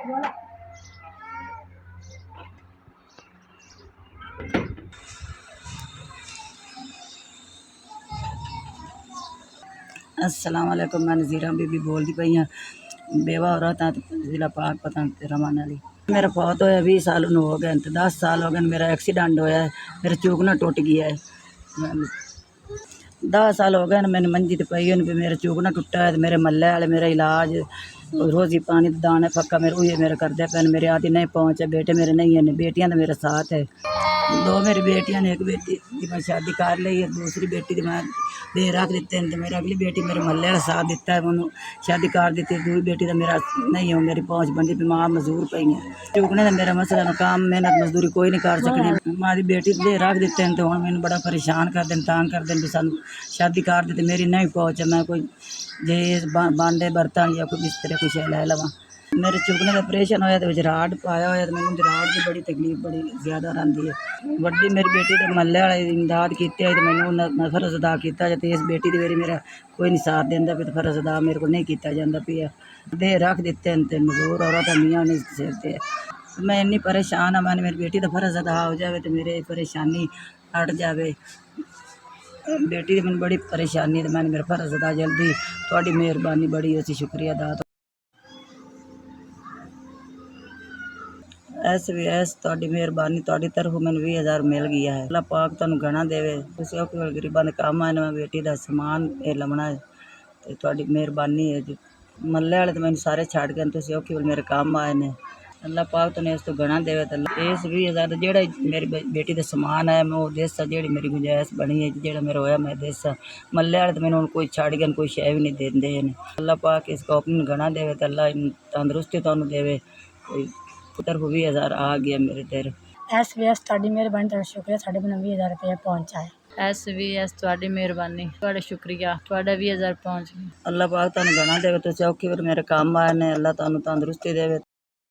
अस्सलाम वालेकुम। मैं नज़ीरा बीबी बोलती पई हाँ, बेवा हो रहा था जिला पाक पता रमान अली। मेरा फौत होया 20 साल हो गए, 10 साल हो गए मेरा एक्सीडेंट होया है, मेरा चूकना टुट गया है। 10 साल हो गए मैंने मंजी ते पई भी मेरा चूकना टुटा है। मेरे मल्ले वाले मेरा इलाज रोज़ी पानी दाने पक्का मेरे उही मेरे करदे पे। मेरे आदि नहीं पहुँचे, बेटे मेरे नहीं है, बेटियां तो मेरे साथ है। 2 मेरी बेटियां ने, एक बेटी की मैं शादी कर ली है, दूसरी बेटी की मैं दे रख दिते हैं। तो मेरी अगली बेटी मेरे महल्ले वाला साथ दिता है, उन्होंने शादी कर दी। दूसरी बेटी तो मेरा नहीं हो, मेरी पहुँच बनती बीमार मजदूर पई है। चुकने का मेरा मसला ना, काम मेहनत मजदूरी कोई नहीं कर सकनी। मारी बेटी दे रख दिते हैं, तो हम मैंने बड़ा परेशान कर दें, तंग कर दें भी सानू शादी कर दी। मेरी नहीं पहुँच, मैं कोई जे बांडे बर्तन या कोई बिस्तर कुछ लै लवां। मेरे चुकने का ऑपरेशन होया तो राड पाया होया, तो मैंने राड की बड़ी तकलीफ बड़ी ज़्यादा रही है। वड्डी मेरी बेटी के महल्ले वाले इमदाद की, तो मैंने फर्ज अदा किया। तो इस बेटी की मेरा कोई नहीं साथ देंदा भी, तो फर्ज अदा मेरे को नहीं किया जाता पिया। दे रख दिते हैं, तो मजदूर औरत मियाँ नहीं सिरते। मैं इन्नी परेशान हाँ, मैंने मेरी बेटी का फर्ज अदा हो जाए तो मेरी परेशानी हट जाए। बेटी की मैंने बड़ी परेशानी, तो मैंने मेरा फर्ज अदा जल्दी, थोड़ी मेहरबानी बड़ी असी शुक्रिया अदा। SVS ਤੁਹਾਡੀ ਮਿਹਰਬਾਨੀ, ਤੁਹਾਡੀ ਤਰਫੋਂ ਮੈਨੂੰ 20,000 ਮਿਲ ਗਿਆ ਹੈ। ਅੱਲਾਹ ਪਾਕ ਤੁਹਾਨੂੰ ਗਣਾ ਦੇਵੇ। ਤੁਸੀਂ ਔਖੇ ਵੇਲੇ ਗਰੀਬਾਂ ਦੇ ਕੰਮ ਆਏ ਨੇ। ਮੈਂ ਬੇਟੀ ਦਾ ਸਮਾਨ ਇਹ ਲਵਣਾ ਹੈ, ਤੇ ਤੁਹਾਡੀ ਮਿਹਰਬਾਨੀ ਹੈ ਜੀ। ਮੱਲੇ ਵਾਲੇ ਤਾਂ ਮੈਨੂੰ ਸਾਰੇ ਛੱਡ ਗਏ, ਤੁਸੀਂ ਔਖੇ ਵੇਲੇ ਮੇਰੇ ਕੰਮ ਆਏ ਨੇ। ਅੱਲਾਹ ਪਾਕ ਤੁਹਾਨੂੰ ਇਸ ਤੋਂ ਗਣਾ ਦੇਵੇ। ਤੇ ਇਸ 20,000 ਜਿਹੜਾ ਮੇਰੀ ਬੇਟੀ ਦਾ ਸਮਾਨ ਹੈ ਮੈਂ ਉਹ ਦੇਸਾਂ, ਜਿਹੜੀ ਮੇਰੀ ਗੁੰਜਾਇਸ਼ ਬਣੀ ਹੈ, ਜਿਹੜਾ ਮੇਰਾ ਹੋਇਆ ਮੈਂ ਦੇਸਾਂ। ਮੱਲੇ ਵਾਲੇ ਤਾਂ ਮੈਨੂੰ ਹੁਣ ਕੋਈ ਛੱਡ ਗਏ, ਕੋਈ ਸ਼ੈ ਵੀ ਨਹੀਂ ਦਿੰਦੇ ਨੇ। ਅੱਲਾਹ ਪਾਕ ਇਸ ਕੌਮ ਨੂੰ ਗਣਾ ਦੇਵੇ, ਤੇ ਅੱਲਾਹ ਤੰਦਰੁਸਤੀ ਤੁਹਾਨੂੰ ਦੇਵੇ। ਕੋਈ तरफ 20,000 आ गया मेरे तेरे। SVS ਤੁਹਾਡੀ ਮਿਹਰਬਾਨੀ, ਤੁਹਾਡਾ ਸ਼ੁਕਰੀਆ, ਸਾਡੇ ਕੋਲ 20,000 ਰੁਪਏ ਪਹੁੰਚਾਏ। SVS ਤੁਹਾਡੀ ਮਿਹਰਬਾਨੀ, ਤੁਹਾਡਾ ਸ਼ੁਕਰੀਆ, ਤੁਹਾਡਾ 20,000 ਪਹੁੰਚ ਗਿਆ। ਅੱਲਾਹ ਪਾਕ ਤੁਹਾਨੂੰ ਗਣਾ ਦੇਵੇ। ਤੁਸੀਂ ਔਖੇ ਵੇਲੇ ਮੇਰੇ ਕੰਮ ਆਏ ਨੇ, ਅੱਲਾਹ ਤੁਹਾਨੂੰ ਤੰਦਰੁਸਤੀ ਦੇਵੇ।